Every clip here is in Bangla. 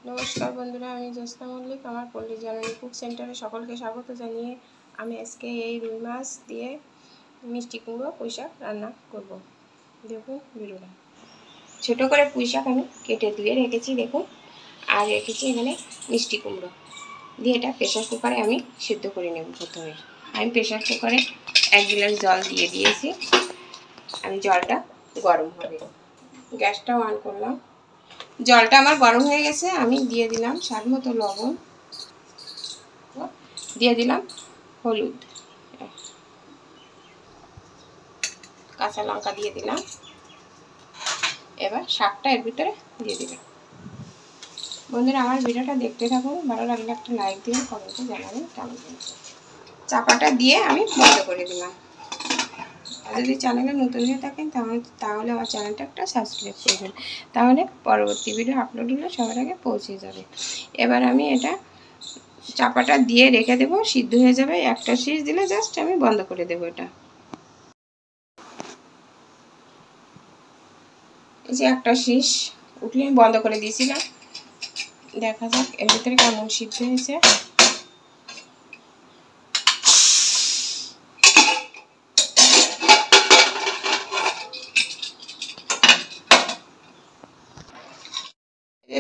নমস্কার বন্ধুরা, আমি জ্যোৎস্না মল্লিক। আমার পল্লী জননী কুক সেন্টারে সকলকে স্বাগত জানিয়ে আমি আজকে এই রুই মাছ দিয়ে মিষ্টি কুমড়ো পুঁই শাক রান্না করব। দেখুন ভিডিওটা। ছোটো করে পুঁই শাক আমি কেটে ধুয়ে রেখেছি, দেখুন। আর রেখেছি এখানে মিষ্টি কুমড়ো দিয়ে এটা প্রেশার কুকারে আমি সিদ্ধ করে নেব। প্রথমে আমি প্রেশার কুকারে 1 গ্লাস জল দিয়ে দিয়েছি। আমি জলটা গরম হবে, গ্যাসটা অন করলাম। জলটা আমার গরম হয়ে গেছে। আমি দিয়ে দিলাম স্বাদ মতো লবণ, দিয়ে দিলাম হলুদ, কাঁচা লঙ্কা দিয়ে দিলাম। এবার শাকটা এর ভিতরে দিয়ে দিলাম। বন্ধুরা, আমার ভিডিওটা দেখতে থাকুন। ভালো লাগলে একটা লাইক দিন, কমেন্টে জানাবেন কেমন হয়েছে। চাপাটা দিয়ে আমি বন্ধ করে দিলাম। আর যদি চ্যানেলে নতুন হয়ে থাকেন তাহলে আমার চ্যানেলটা একটা সাবস্ক্রাইব করবেন, তাহলে পরবর্তী ভিডিও আপলোড হলে সবার আগে পৌঁছে যাবে। এবার আমি এটা চাপাটা দিয়ে রেখে দেবো, সিদ্ধ হয়ে যাবে। একটা শীষ দিলে জাস্ট আমি বন্ধ করে দেবো। এটা এই যে একটা শীষ উঠলে আমি বন্ধ করে দিয়েছিলাম। দেখা যাক এর ভিতরে কেমন সিদ্ধ হয়েছে।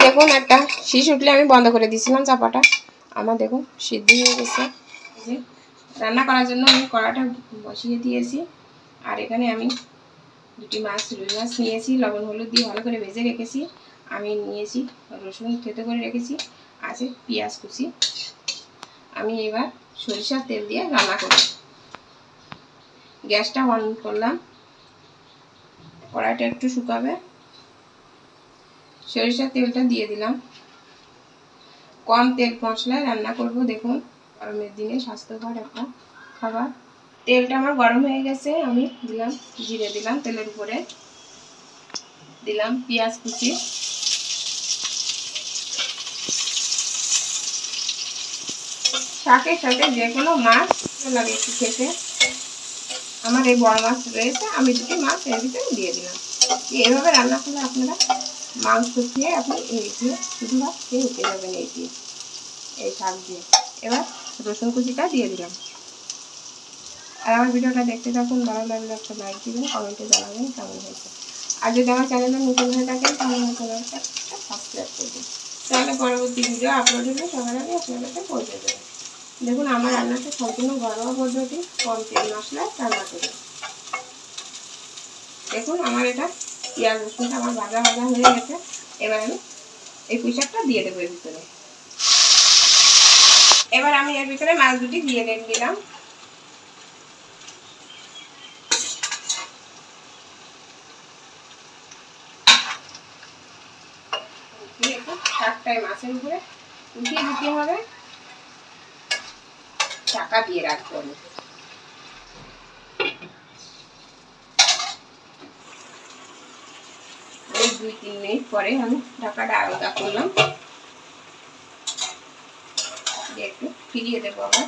দেখুন একটা শীষ উঠলে আমি বন্ধ করে দিয়েছিলাম চাপাটা। আমার দেখুন সিদ্ধ হয়ে গেছে। যে রান্না করার জন্য আমি কড়াটা বসিয়ে দিয়েছি। আর এখানে আমি দুটি রুই মাছ নিয়েছি, লবণ হলুদ দিয়ে ভালো করে ভেজে রেখেছি। আমি নিয়েছি রসুন থেতো করে রেখেছি, আছে পেঁয়াজ কুচি। আমি এবার সরিষার তেল দিয়ে রান্না করব। গ্যাসটা অন করলাম, কড়াইটা একটু শুকাবে। সরিষার তেলটা দিয়ে দিলাম। কম তেল মশলায় রান্না করব। দেখুন, গরমের দিনে স্বাস্থ্যকর একটা খাবার। তেলটা আমার গরম হয়ে গেছে। আমি দিলাম জিরে, দিলাম তেলের উপরে, দিলাম পেঁয়াজ কুচি, শাকের সাথে যে কোনো মাছ লাগে একটু খেতে। আমার এই বড় মাছ রয়েছে, আমি দুটি মাছ এর ভিতরে দিয়ে দিলাম। এভাবে রান্না করলে আপনারা মাংস খেয়ে আপনি এই দিয়ে শুধু ভাত খেয়ে উঠে যাবেন এই দিয়ে, এই শাক দিয়ে। এবার রসুন কুচিটা দিয়ে দিলাম। আর আমার ভিডিওটা দেখতে থাকুন। ভালো লাগলে একটা লাইক দিবেন, কমেন্টে জানাবেন কেমন হয়েছে। আর যদি আমার চ্যানেলে নতুন হয়ে থাকেন তাহলে আমার চ্যানেলটা সাবস্ক্রাইব করবেন, তাহলে পরবর্তী ভিডিও আপলোড হলে সবার আগে আপনার কাছে পৌঁছে যাবে। দেখুন, আমার রান্নাটা সম্পূর্ণ ঘরোয়া পদ্ধতি, কম তেল মশলায় রান্না করি। দেখুন, আমার এটা পেঁয়াজ রসুনটা আমার ভাজা হয়ে গেছে। এবার আমি এই পুঁই শাকটা দিয়ে দেবো এর ভিতরে। এবার আমি এর ভিতরে মাছ দুটি দিয়ে দিলাম। শাকটাই মাছের উপরে উঠিয়ে দিতে হবে, ঢাকা দিয়ে রাখতে হবে। এই 2-3 মিনিট পরে আমি ঢাকাটা আলাদা করলাম, একটু ফিরিয়ে দেবো আবার।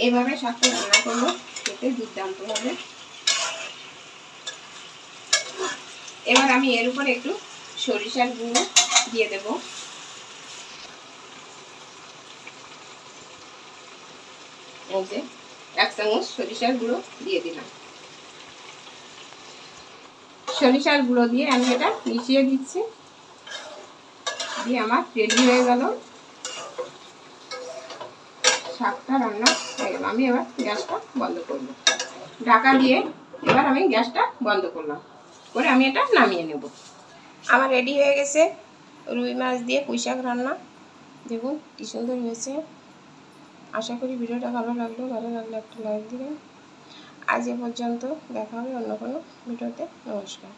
এভাবে শাকটা রান্না করবো, খেতে দুর্দান্ত হবে। এবার আমি এর উপর একটু সরিষার গুঁড়ো দিয়ে দেব। এই যে 1 চামচ সরিষার গুঁড়ো দিয়ে দিলাম। সরিষার গুঁড়ো দিয়ে আমি এটা মিশিয়ে দিচ্ছি। দিয়ে আমার রেডি হয়ে গেল, শাকটা রান্না হয়ে গেল। আমি এবার গ্যাসটা বন্ধ করব, ঢাকা দিয়ে। এবার আমি গ্যাসটা বন্ধ করলাম, করে আমি এটা নামিয়ে নেব। আমার রেডি হয়ে গেছে রুই মাছ দিয়ে পুঁই শাক রান্না। দেখুন কি সুন্দর হয়েছে। আশা করি ভিডিওটা ভালো লাগলে একটা লাইক দিবেন। আজ এ পর্যন্ত, দেখা হবে অন্য কোনো ভিডিওতে। নমস্কার।